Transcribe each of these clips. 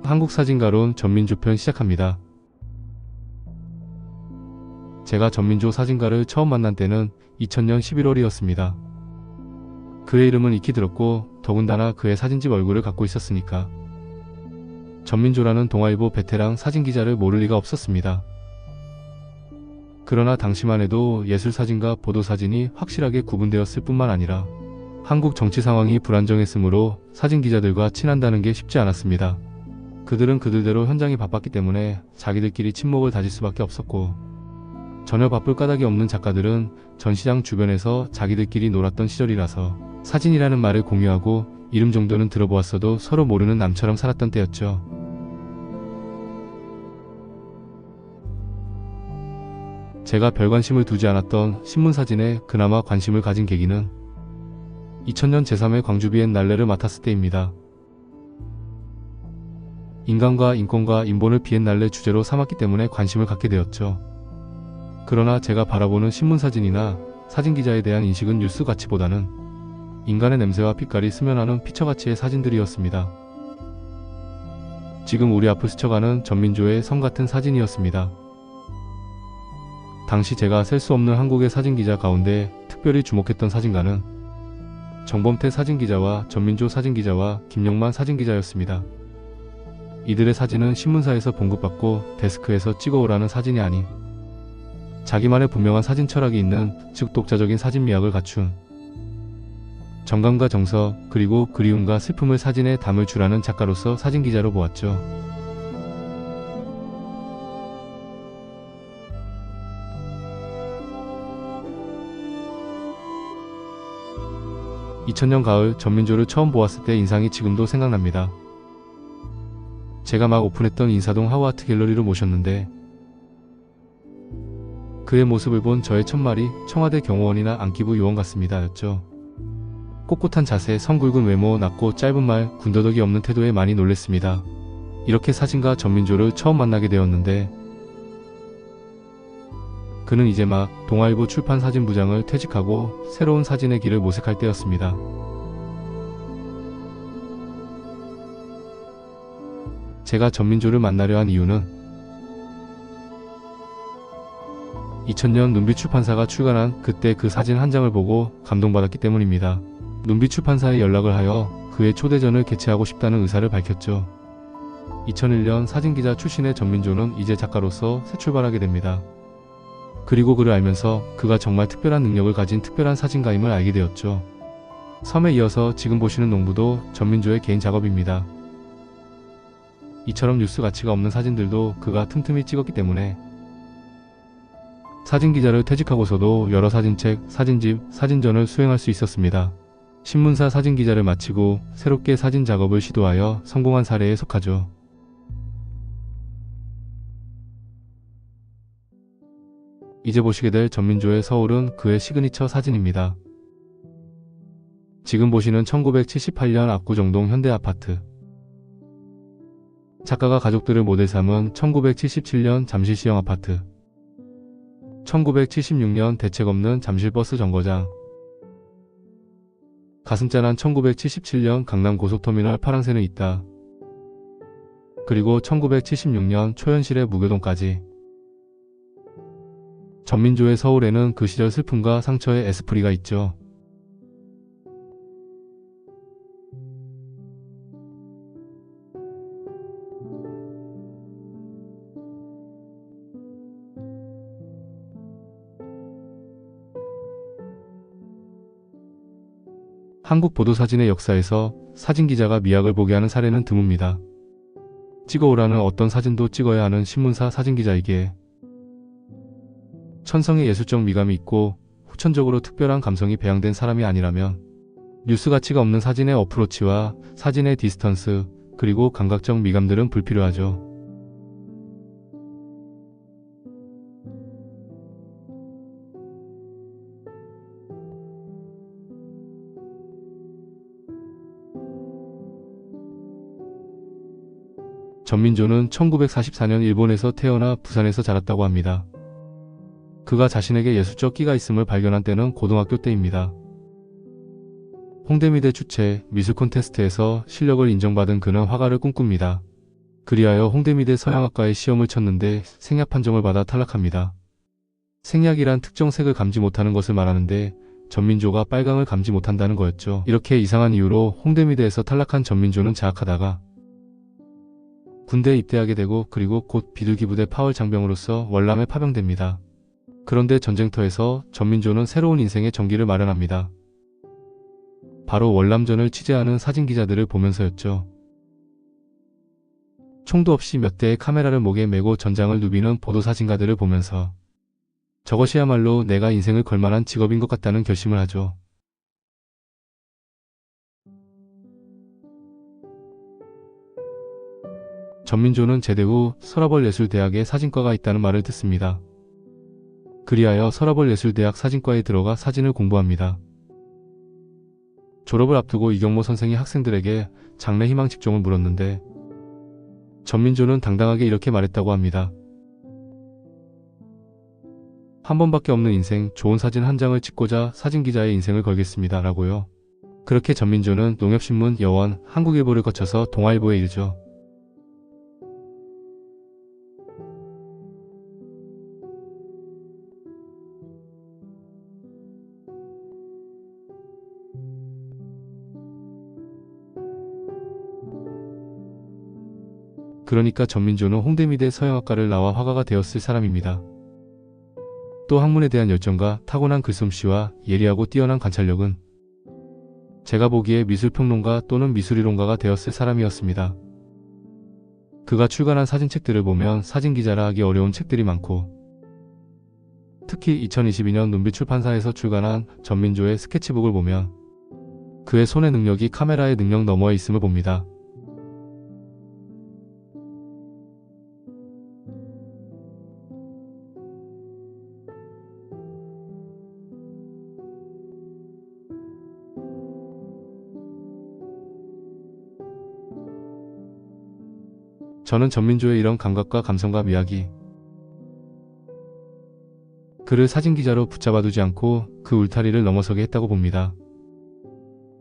한국 사진가론 전민조 편 시작합니다. 제가 전민조 사진가를 처음 만난 때는 2000년 11월이었습니다. 그의 이름은 익히 들었고 더군다나 그의 사진집 얼굴을 갖고 있었으니까 전민조라는 동아일보 베테랑 사진기자를 모를 리가 없었습니다. 그러나 당시만 해도 예술사진과 보도사진이 확실하게 구분되었을 뿐만 아니라 한국 정치 상황이 불안정했으므로 사진기자들과 친한다는 게 쉽지 않았습니다. 그들은 그들대로 현장이 바빴기 때문에 자기들끼리 친목을 다질 수밖에 없었고, 전혀 바쁠 까닭이 없는 작가들은 전시장 주변에서 자기들끼리 놀았던 시절이라서 사진이라는 말을 공유하고 이름 정도는 들어보았어도 서로 모르는 남처럼 살았던 때였죠. 제가 별 관심을 두지 않았던 신문사진에 그나마 관심을 가진 계기는 2000년 제3회 광주 비엔날레를 맡았을 때입니다. 인간과 인권과 인본을 비엔날레 주제로 삼았기 때문에 관심을 갖게 되었죠. 그러나 제가 바라보는 신문사진이나 사진기자에 대한 인식은 뉴스 가치보다는 인간의 냄새와 빛깔이 스며나는 피처가치의 사진들이었습니다. 지금 우리 앞을 스쳐가는 전민조의 성 같은 사진이었습니다. 당시 제가 셀 수 없는 한국의 사진기자 가운데 특별히 주목했던 사진가는 정범태 사진기자와 전민조 사진기자와 김영만 사진기자였습니다. 이들의 사진은 신문사에서 봉급받고 데스크에서 찍어오라는 사진이 아닌 자기만의 분명한 사진 철학이 있는, 즉 독자적인 사진 미학을 갖춘 정감과 정서 그리고 그리움과 슬픔을 사진에 담을 줄 아는 작가로서 사진기자로 보았죠. (2000년) 가을 전민조를 처음 보았을 때 인상이 지금도 생각납니다. 제가 막 오픈했던 인사동 하우아트 갤러리로 모셨는데 그의 모습을 본 저의 첫말이 청와대 경호원이나 안기부 요원 같습니다 였죠. 꼿꼿한 자세, 성굵은 외모, 낮고 짧은 말, 군더더기 없는 태도에 많이 놀랬습니다. 이렇게 사진가 전민조를 처음 만나게 되었는데 그는 이제 막 동아일보 출판 사진부장을 퇴직하고 새로운 사진의 길을 모색할 때였습니다. 제가 전민조를 만나려 한 이유는 2000년 눈빛 출판사가 출간한 그때 그 사진 한 장을 보고 감동받았기 때문입니다. 눈빛 출판사에 연락을 하여 그의 초대전을 개최하고 싶다는 의사를 밝혔죠. 2001년 사진기자 출신의 전민조는 이제 작가로서 새 출발하게 됩니다. 그리고 그를 알면서 그가 정말 특별한 능력을 가진 특별한 사진가임을 알게 되었죠. 섬에 이어서 지금 보시는 농부도 전민조의 개인 작업입니다. 이처럼 뉴스 가치가 없는 사진들도 그가 틈틈이 찍었기 때문에 사진기자를 퇴직하고서도 여러 사진책, 사진집, 사진전을 수행할 수 있었습니다. 신문사 사진기자를 마치고 새롭게 사진 작업을 시도하여 성공한 사례에 속하죠. 이제 보시게 될 전민조의 서울은 그의 시그니처 사진입니다. 지금 보시는 1978년 압구정동 현대아파트. 작가가 가족들을 모델 삼은 1977년 잠실시형 아파트, 1976년 대책 없는 잠실버스 정거장, 가슴 짠한 1977년 강남 고속터미널 파랑새는 있다, 그리고 1976년 초현실의 무교동까지. 전민조의 서울에는 그 시절 슬픔과 상처의 에스프리가 있죠. 한국 보도사진의 역사에서 사진기자가 미학을 보게 하는 사례는 드뭅니다. 찍어오라는 어떤 사진도 찍어야 하는 신문사 사진기자에게 천성의 예술적 미감이 있고 후천적으로 특별한 감성이 배양된 사람이 아니라면 뉴스 가치가 없는 사진의 어프로치와 사진의 디스턴스 그리고 감각적 미감들은 불필요하죠. 전민조는 1944년 일본에서 태어나 부산에서 자랐다고 합니다. 그가 자신에게 예술적 끼가 있음을 발견한 때는 고등학교 때입니다. 홍대미대 주최 미술 콘테스트에서 실력을 인정받은 그는 화가를 꿈꿉니다. 그리하여 홍대미대 서양학과에 시험을 쳤는데 생약 판정을 받아 탈락합니다. 생약이란 특정 색을 감지 못하는 것을 말하는데 전민조가 빨강을 감지 못한다는 거였죠. 이렇게 이상한 이유로 홍대미대에서 탈락한 전민조는 자학하다가 군대에 입대하게 되고 그리고 곧 비둘기부대 파월 장병으로서 월남에 파병됩니다. 그런데 전쟁터에서 전민조는 새로운 인생의 전기를 마련합니다. 바로 월남전을 취재하는 사진기자들을 보면서였죠. 총도 없이 몇 대의 카메라를 목에 메고 전장을 누비는 보도사진가들을 보면서 저것이야말로 내가 인생을 걸만한 직업인 것 같다는 결심을 하죠. 전민조는 제대 후 서라벌 예술대학에 사진과가 있다는 말을 듣습니다. 그리하여 서라벌 예술대학 사진과에 들어가 사진을 공부합니다. 졸업을 앞두고 이경모 선생이 학생들에게 장래 희망 직종을 물었는데 전민조는 당당하게 이렇게 말했다고 합니다. 한 번밖에 없는 인생, 좋은 사진 한 장을 찍고자 사진기자의 인생을 걸겠습니다. 라고요. 그렇게 전민조는 농협신문, 여원, 한국일보를 거쳐서 동아일보에 이르죠. 그러니까 전민조는 홍대미대 서양학과를 나와 화가가 되었을 사람입니다. 또 학문에 대한 열정과 타고난 글솜씨와 예리하고 뛰어난 관찰력은 제가 보기에 미술평론가 또는 미술이론가가 되었을 사람이었습니다. 그가 출간한 사진책들을 보면 사진기자라 하기 어려운 책들이 많고 특히 2022년 눈빛 출판사에서 출간한 전민조의 스케치북을 보면 그의 손의 능력이 카메라의 능력 너머에 있음을 봅니다. 저는 전민조의 이런 감각과 감성과 미학이 그를 사진기자로 붙잡아두지 않고 그 울타리를 넘어서게 했다고 봅니다.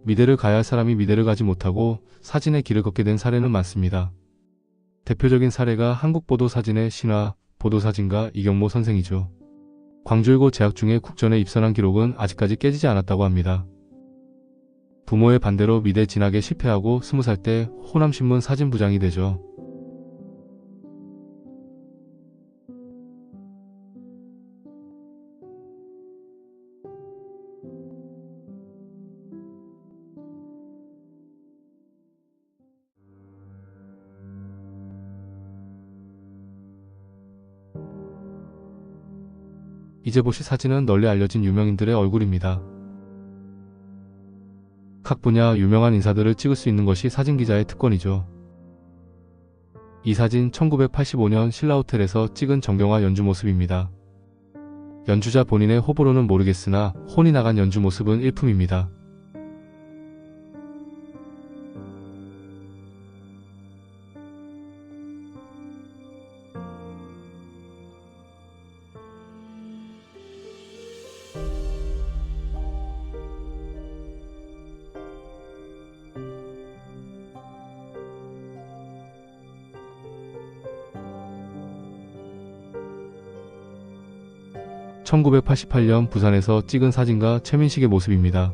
미대를 가야 할 사람이 미대를 가지 못하고 사진의 길을 걷게 된 사례는 많습니다. 대표적인 사례가 한국보도사진의 신화, 보도사진가 이경모 선생이죠. 광주일고 재학 중에 국전에 입선한 기록은 아직까지 깨지지 않았다고 합니다. 부모의 반대로 미대 진학에 실패하고 20살 때 호남신문 사진부장이 되죠. 이제 보실 사진은 널리 알려진 유명인들의 얼굴입니다. 각 분야 유명한 인사들을 찍을 수 있는 것이 사진기자의 특권이죠. 이 사진 1985년 신라호텔에서 찍은 정경화 연주 모습입니다. 연주자 본인의 호불호는 모르겠으나 혼이 나간 연주 모습은 일품입니다. (1988년) 부산에서 찍은 사진가 최민식의 모습입니다.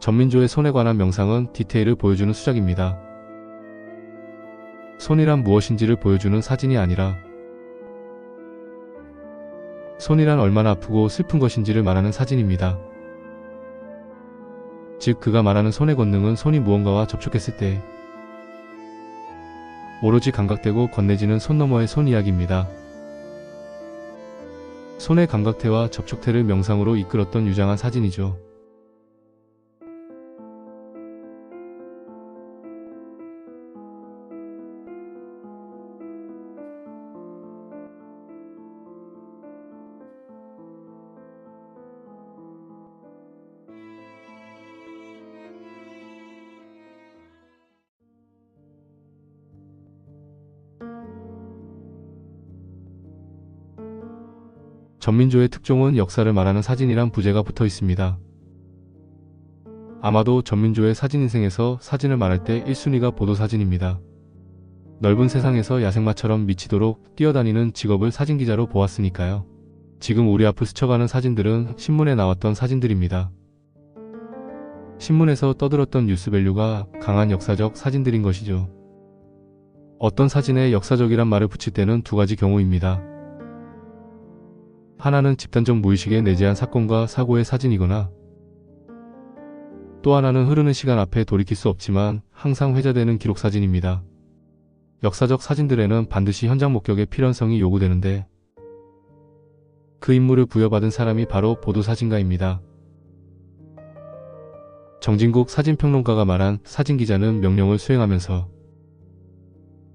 전민조의 손에 관한 명상은 디테일을 보여주는 수작입니다. 손이란 무엇인지를 보여주는 사진이 아니라 손이란 얼마나 아프고 슬픈 것인지를 말하는 사진입니다. 즉 그가 말하는 손의 권능은 손이 무언가와 접촉했을 때 오로지 감각되고 건네지는 손 너머의 손 이야기입니다. 손의 감각태와 접촉태를 명상으로 이끌었던 유장한 사진이죠. 전민조의 특종은 역사를 말하는 사진이란 부제가 붙어 있습니다. 아마도 전민조의 사진 인생에서 사진을 말할 때 1순위가 보도사진입니다. 넓은 세상에서 야생마처럼 미치도록 뛰어다니는 직업을 사진기자로 보았으니까요. 지금 우리 앞을 스쳐가는 사진들은 신문에 나왔던 사진들입니다. 신문에서 떠들었던 뉴스밸류가 강한 역사적 사진들인 것이죠. 어떤 사진에 역사적이란 말을 붙일 때는 두 가지 경우입니다. 하나는 집단적 무의식에 내재한 사건과 사고의 사진이거나 또 하나는 흐르는 시간 앞에 돌이킬 수 없지만 항상 회자되는 기록사진입니다. 역사적 사진들에는 반드시 현장 목격의 필연성이 요구되는데 그 임무를 부여받은 사람이 바로 보도사진가입니다. 정진국 사진평론가가 말한 사진기자는 명령을 수행하면서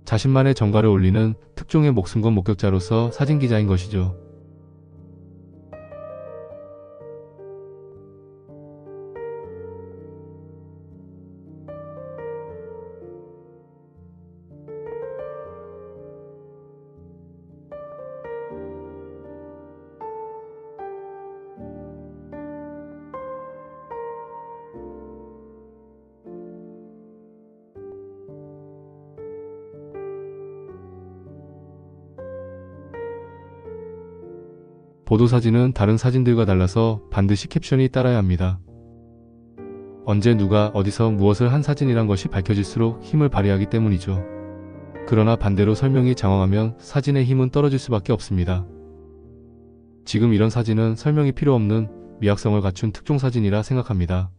자신만의 정가를 올리는 특종의 목숨 건 목격자로서 사진기자인 것이죠. 보도사진은 다른 사진들과 달라서 반드시 캡션이 따라야 합니다. 언제 누가 어디서 무엇을 한 사진이란 것이 밝혀질수록 힘을 발휘하기 때문이죠. 그러나 반대로 설명이 장황하면 사진의 힘은 떨어질 수밖에 없습니다. 지금 이런 사진은 설명이 필요 없는 미학성을 갖춘 특종사진이라 생각합니다.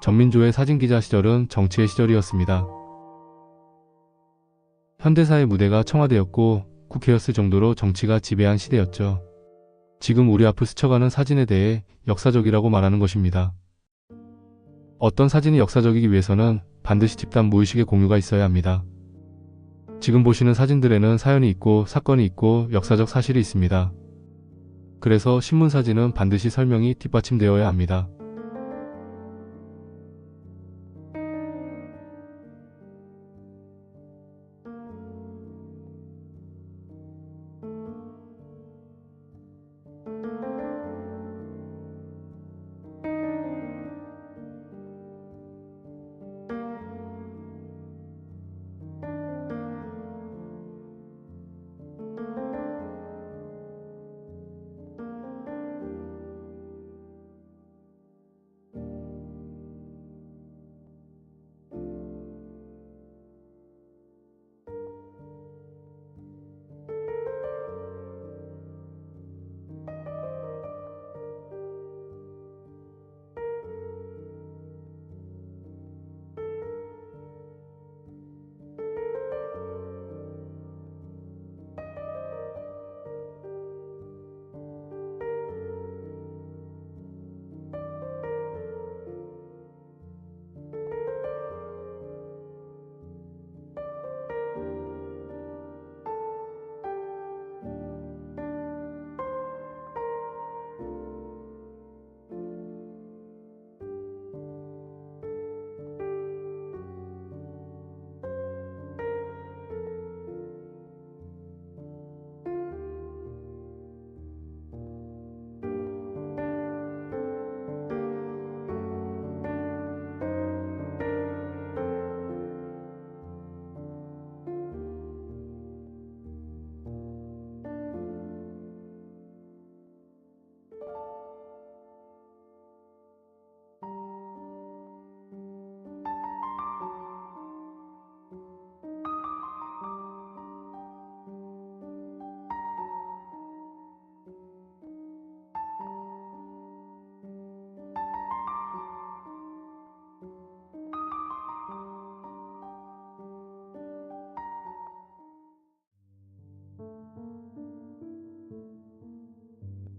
전민조의 사진기자 시절은 정치의 시절이었습니다. 현대사의 무대가 청와대였고 국회였을 정도로 정치가 지배한 시대였죠. 지금 우리 앞을 스쳐가는 사진에 대해 역사적이라고 말하는 것입니다. 어떤 사진이 역사적이기 위해서는 반드시 집단 무의식의 공유가 있어야 합니다. 지금 보시는 사진들에는 사연이 있고 사건이 있고 역사적 사실이 있습니다. 그래서 신문사진은 반드시 설명이 뒷받침되어야 합니다.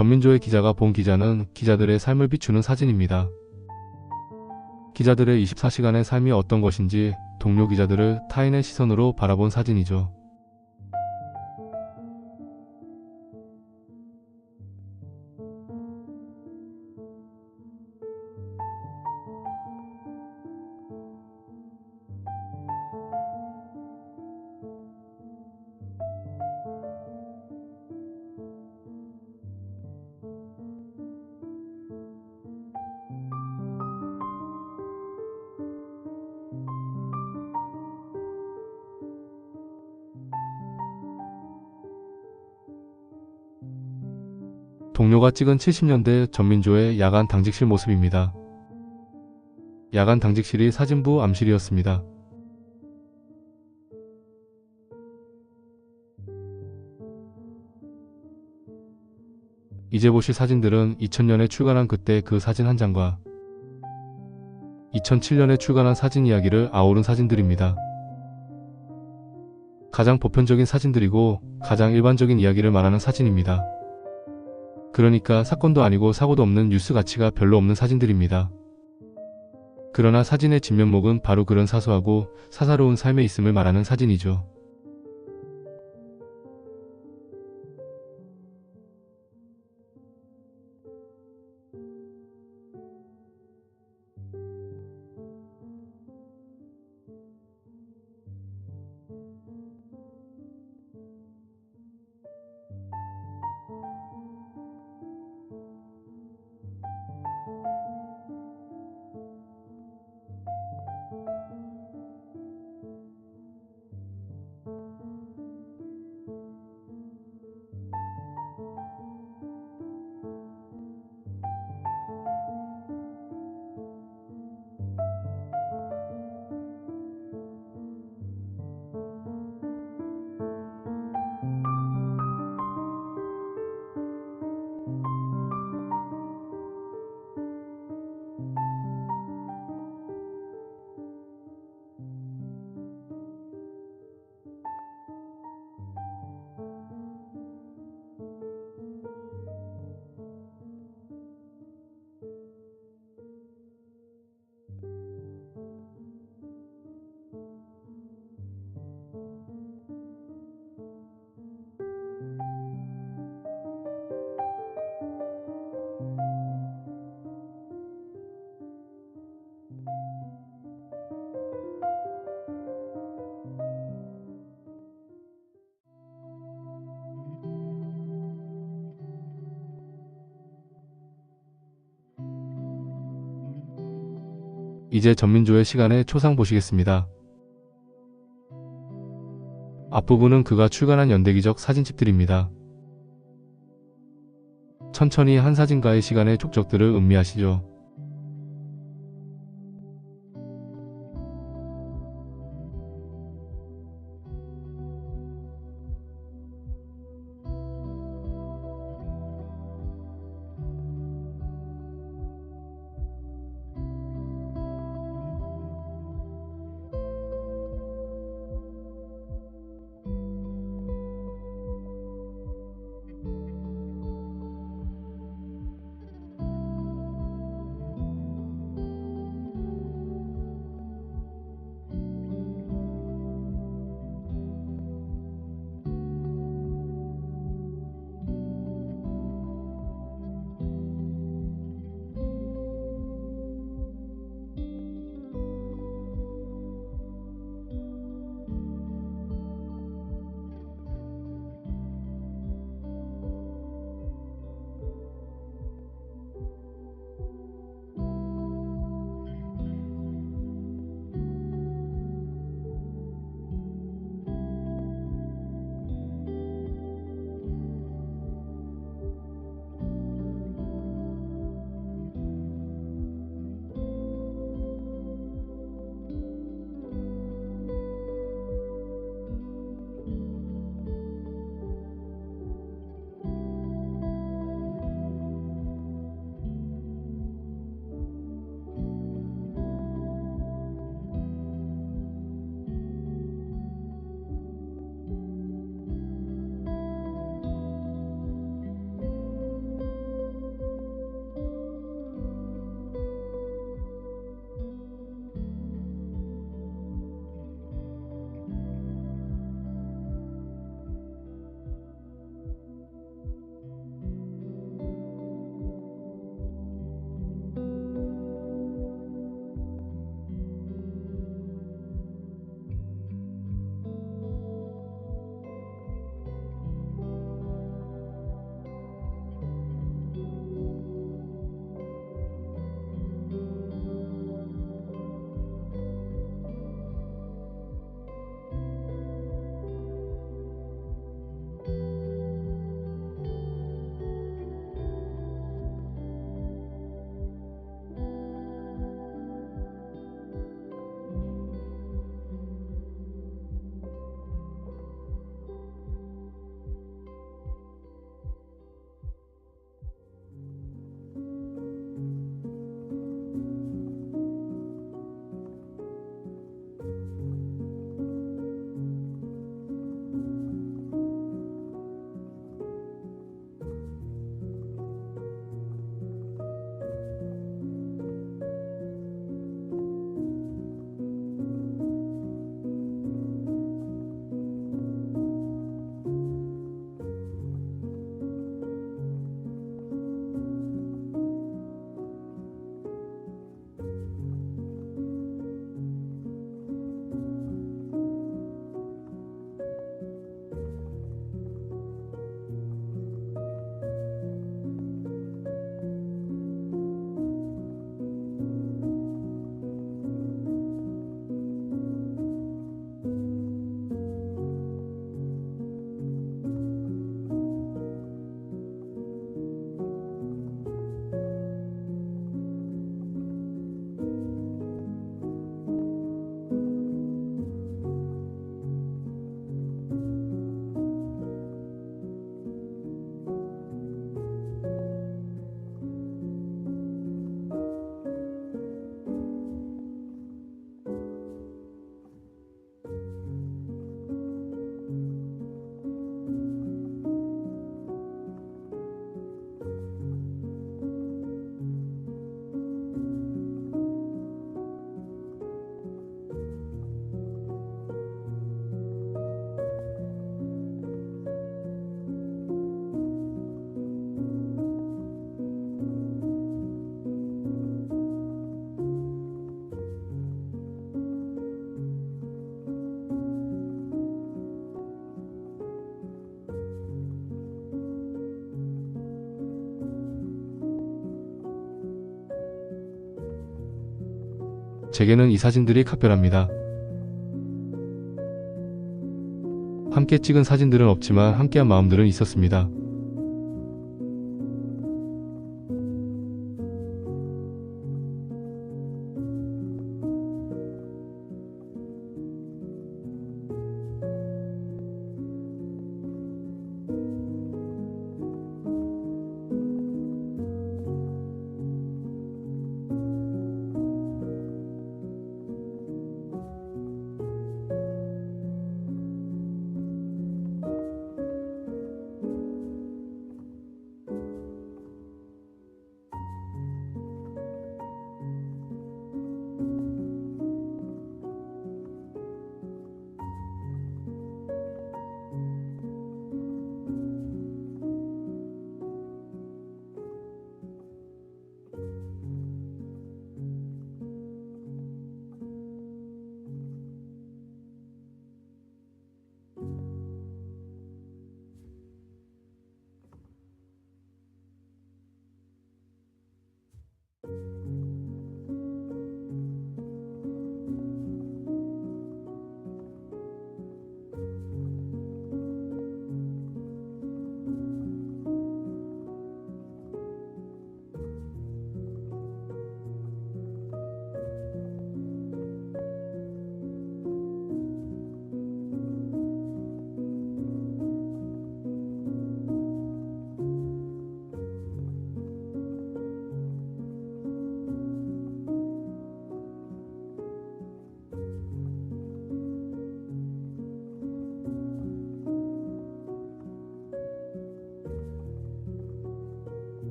전민조의 기자가 본 기자는 기자들의 삶을 비추는 사진입니다. 기자들의 24시간의 삶이 어떤 것인지 동료 기자들을 타인의 시선으로 바라본 사진이죠. 동료가 찍은 70년대 전민조의 야간 당직실 모습입니다. 야간 당직실이 사진부 암실이었습니다. 이제 보실 사진들은 2000년에 출간한 그때 그 사진 한 장과 2007년에 출간한 사진 이야기를 아우른 사진들입니다. 가장 보편적인 사진들이고 가장 일반적인 이야기를 말하는 사진입니다. 그러니까 사건도 아니고 사고도 없는 뉴스 가치가 별로 없는 사진들입니다. 그러나 사진의 진면목은 바로 그런 사소하고 사사로운 삶에 있음을 말하는 사진이죠. 이제 전민조의 시간의 초상 보시겠습니다. 앞부분은 그가 출간한 연대기적 사진집들입니다. 천천히 한 사진가의 시간의 족적들을 음미하시죠. 제게는 이 사진들이 각별합니다. 함께 찍은 사진들은 없지만 함께한 마음들은 있었습니다.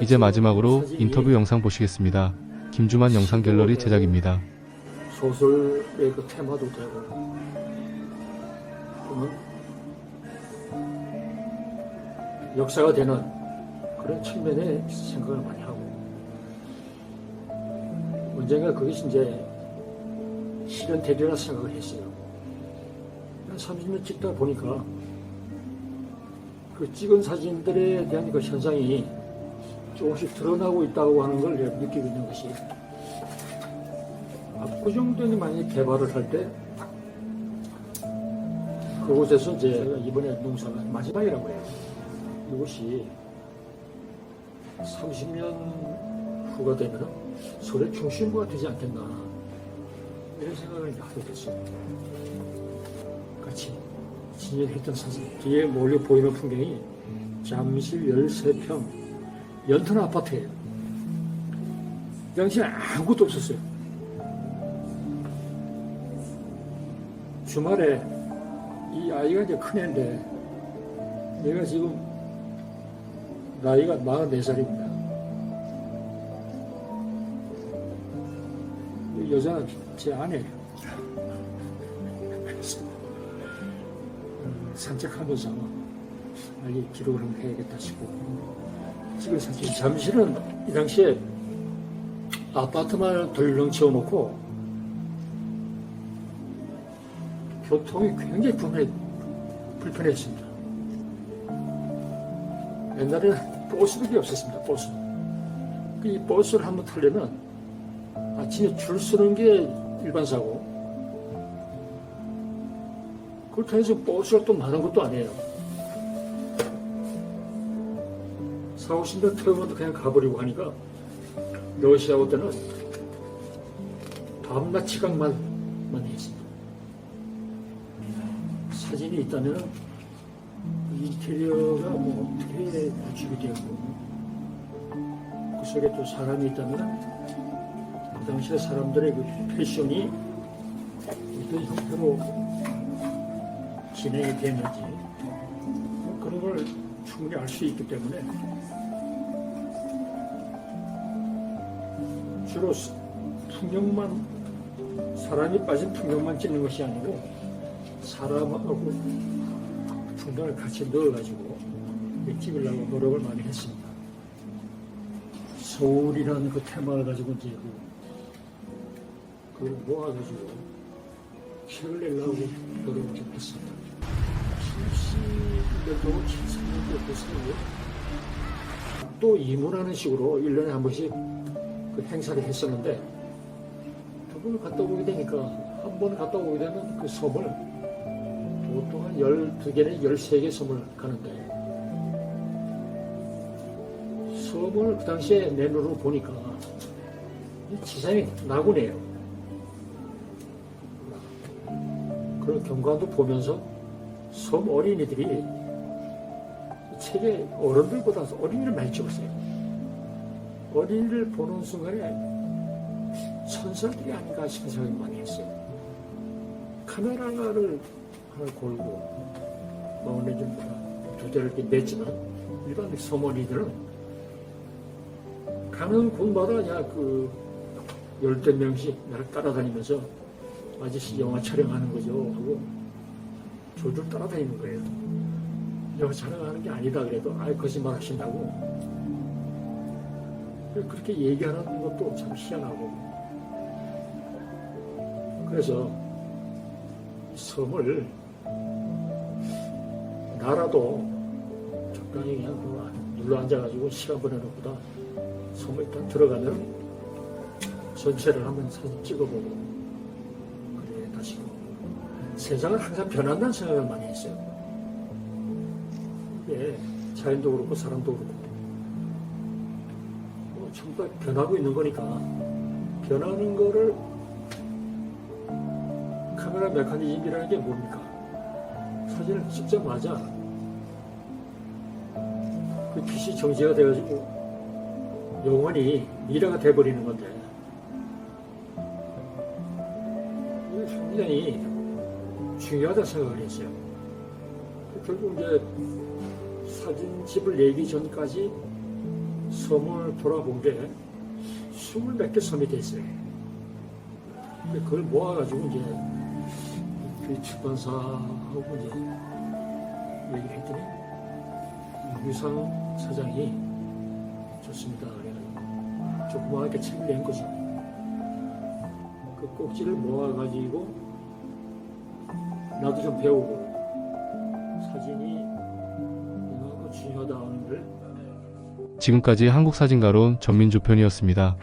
이제 마지막으로 인터뷰 영상 보시겠습니다. 김주만 영상 갤러리 제작입니다. 소설의 그 테마도 되고 또는 역사가 되는 그런 측면에 생각을 많이 하고 언젠가 그것이 이제 실현되리라 생각을 했어요. 30년 찍다 보니까 그 찍은 사진들에 대한 그 현상이 조금씩 드러나고 있다고 하는 걸 내가 느끼고 있는 것이 압구정동이 만약에 개발을 할 때 그곳에서 이제 이번에 농사가 마지막이라고 해요. 이것이 30년 후가 되면 서울의 중심부가 되지 않겠나 이런 생각을 하게 됐어요. 같이 진행했던 사진 뒤에 멀리 보이는 풍경이 잠실 13평 연턴 아파트예요. 그 당시에 아무것도 없었어요. 주말에 이 아이가 이제 큰 애인데 내가 지금 나이가 44살입니다. 여자는 제 아내예요. 그래서 산책하면서 빨리 기록을 한번 해야겠다 싶고 찍은 사진. 잠실은 이 당시에 아파트만 덜렁 치워놓고 교통이 굉장히 불편했습니다. 옛날에는 버스밖에 없었습니다. 버스. 이 버스를 한번 타려면 아침에 줄 서는 게 일반사고, 그렇다고 해서 버스가 또 많은 것도 아니에요. 40~50년 태우면 그냥 가버리고 하니까 러시아어 때는 밤낮 지각만 했습니다. 사진이 있다면 인테리어가 뭐 어떻게 구축이 되고, 그 속에 또 사람이 있다면 그 당시에 사람들의 그 패션이 어떤 형태로 진행이 됐는지 그런 걸 충분히 알 수 있기 때문에 주로 풍경만, 사람이 빠진 풍경만 찍는 것이 아니고 사람하고 풍경을 같이 넣어가지고 찍으려고 노력을 많이 했습니다. 서울이라는 그 테마를 가지고 이제 그걸 모아가지고 책을 내려고 노력을 좀 했습니다. 70년도, 73년도 됐어요. 또 이문하는 식으로 1년에 한 번씩 그 행사를 했었는데, 두 번을 갔다 오게 되니까, 한 번 갔다 오게 되면 그 섬을 보통 한 12개, 13개 섬을 가는데, 섬을 그 당시에 내 눈으로 보니까 지상이 나군이에요. 그런 경관도 보면서 섬 어린이들이 책에 어른들보다 어린이를 많이 찍었어요. 어린이를 보는 순간에 천사들이 아닌가 싶은 생각이 많이 했어요. 카메라를 하나 걸고 마운틴보다 2대를 이렇게 냈지만, 일반 섬 어린이들은 가는 곳마다 그냥 그 10~20명씩 나를 따라다니면서 아저씨 영화 촬영하는 거죠 하고 졸졸 따라다니는 거예요. 영화 촬영하는 게 아니다 그래도 거짓말 하신다고 그렇게 얘기하는 것도 참 희한하고, 그래서 섬을 나라도 적당히 그냥 눌러 앉아가지고 시간 보내는 것보다 섬에 일단 들어가면 전체를 한번 사진 찍어보고, 그래 다시 세상은 항상 변한다는 생각을 많이 했어요. 이게 자연도 그렇고 사람도 그렇고 전부 다 변하고 있는 거니까, 변하는 거를 카메라 메커니즘이라는 게 뭡니까? 사진을 찍자마자 그 빛이 정지가 돼가지고 영원히 미래가 돼버리는 건데, 이게 굉장히 중요하다 생각을 했어요. 결국 이제 사진집을 내기 전까지 섬을 돌아본 게 20몇 개 섬이 됐어요. 그걸 모아가지고 이제 그 출판사하고 이제 얘기를 했더니 유상 사장이 좋습니다. 그래가지고 조그맣게 책을 낸 거죠. 그 꼭지를 모아가지고 나도 좀 배우고, 사진이 이만큼 중요하다는 걸. 지금까지 한국사진가론 전민조 편이었습니다.